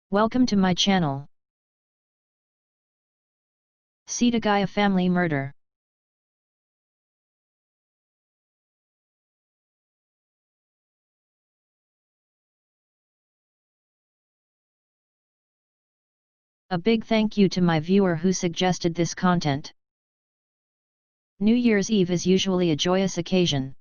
Welcome to my channel. Setagaya family murder. A big thank you to my viewer who suggested this content. New Year's Eve is usually a joyous occasion.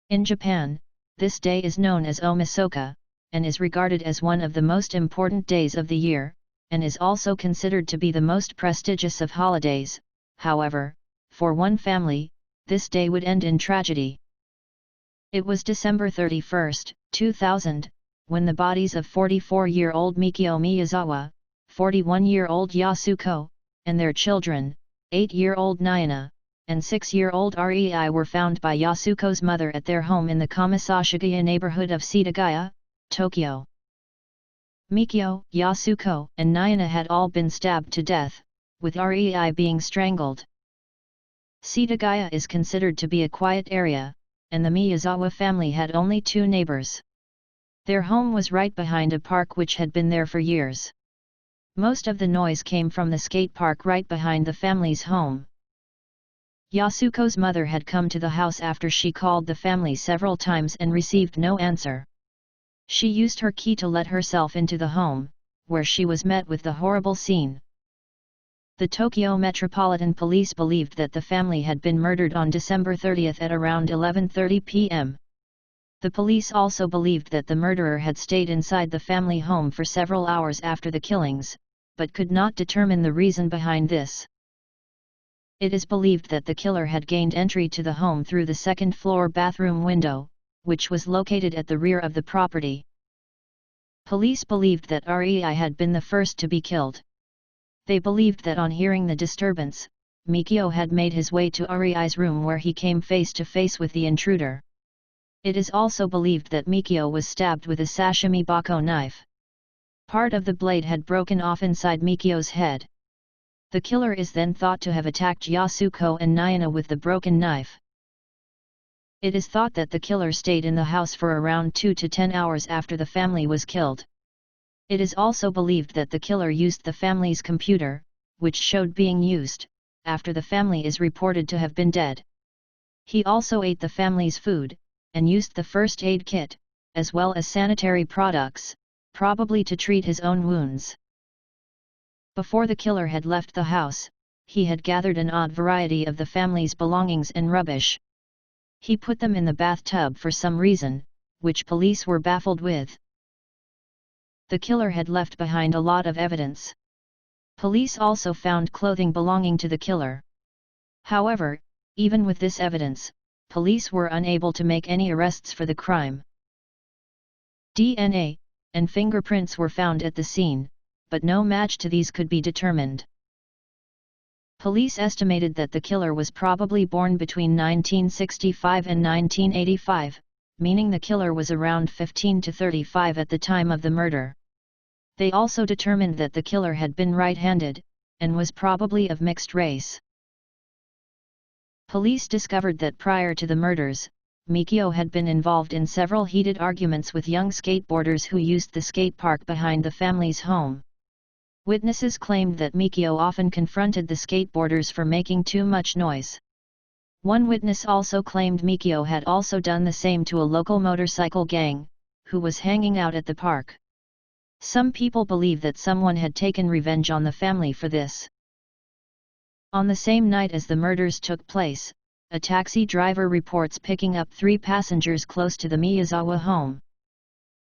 In Japan, this day is known as Omisoka, and is regarded as one of the most important days of the year, and is also considered to be the most prestigious of holidays. However, for one family, this day would end in tragedy. It was December 31, 2000, when the bodies of 44-year-old Mikio Miyazawa, 41-year-old Yasuko, and their children, 8-year-old Nayana, and 6-year-old Rei were found by Yasuko's mother at their home in the Kamasashigaya neighborhood of Setagaya, Tokyo. Mikio, Yasuko, and Nayana had all been stabbed to death, with Rei being strangled. Setagaya is considered to be a quiet area, and the Miyazawa family had only 2 neighbors. Their home was right behind a park which had been there for years. Most of the noise came from the skate park right behind the family's home. Yasuko's mother had come to the house after she called the family several times and received no answer. She used her key to let herself into the home, where she was met with the horrible scene. The Tokyo Metropolitan Police believed that the family had been murdered on December 30 at around 11:30 p.m. The police also believed that the murderer had stayed inside the family home for several hours after the killings, but could not determine the reason behind this. It is believed that the killer had gained entry to the home through the second-floor bathroom window, which was located at the rear of the property. Police believed that Rei had been the first to be killed. They believed that on hearing the disturbance, Mikio had made his way to Rei's room where he came face to face with the intruder. It is also believed that Mikio was stabbed with a sashimi bako knife. Part of the blade had broken off inside Mikio's head. The killer is then thought to have attacked Yasuko and Nayana with the broken knife. It is thought that the killer stayed in the house for around 2 to 10 hours after the family was killed. It is also believed that the killer used the family's computer, which showed being used, after the family is reported to have been dead. He also ate the family's food, and used the first aid kit, as well as sanitary products, probably to treat his own wounds. Before the killer had left the house, he had gathered an odd variety of the family's belongings and rubbish. He put them in the bathtub for some reason, which police were baffled with. The killer had left behind a lot of evidence. Police also found clothing belonging to the killer. However, even with this evidence, police were unable to make any arrests for the crime. DNA and fingerprints were found at the scene, but no match to these could be determined. Police estimated that the killer was probably born between 1965 and 1985, meaning the killer was around 15 to 35 at the time of the murder. They also determined that the killer had been right-handed, and was probably of mixed race. Police discovered that prior to the murders, Mikio had been involved in several heated arguments with young skateboarders who used the skate park behind the family's home. Witnesses claimed that Mikio often confronted the skateboarders for making too much noise. One witness also claimed Mikio had also done the same to a local motorcycle gang, who was hanging out at the park. Some people believe that someone had taken revenge on the family for this. On the same night as the murders took place, a taxi driver reports picking up 3 passengers close to the Miyazawa home.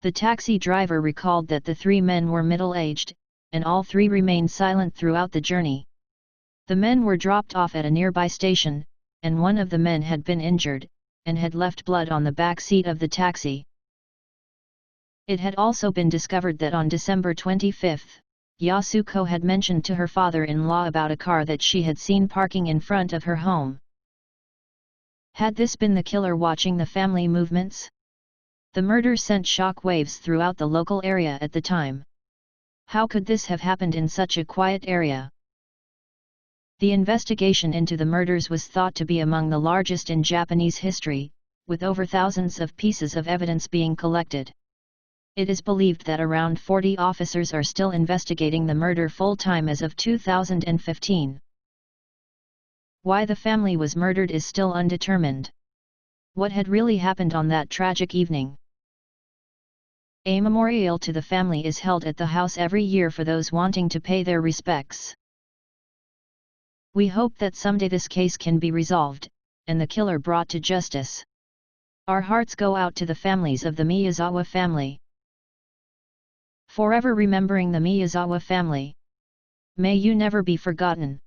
The taxi driver recalled that the 3 men were middle-aged, and all 3 remained silent throughout the journey. The men were dropped off at a nearby station, and one of the men had been injured, and had left blood on the back seat of the taxi. It had also been discovered that on December 25, Yasuko had mentioned to her father-in-law about a car that she had seen parking in front of her home. Had this been the killer watching the family movements? The murder sent shock waves throughout the local area at the time. How could this have happened in such a quiet area? The investigation into the murders was thought to be among the largest in Japanese history, with over thousands of pieces of evidence being collected. It is believed that around 40 officers are still investigating the murder full-time as of 2015. Why the family was murdered is still undetermined. What had really happened on that tragic evening? A memorial to the family is held at the house every year for those wanting to pay their respects. We hope that someday this case can be resolved, and the killer brought to justice. Our hearts go out to the families of the Miyazawa family. Forever remembering the Miyazawa family. May you never be forgotten.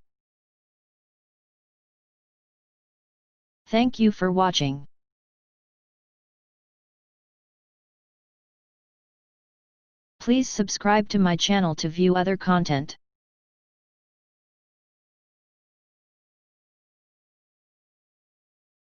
Thank you for watching. Please subscribe to my channel to view other content.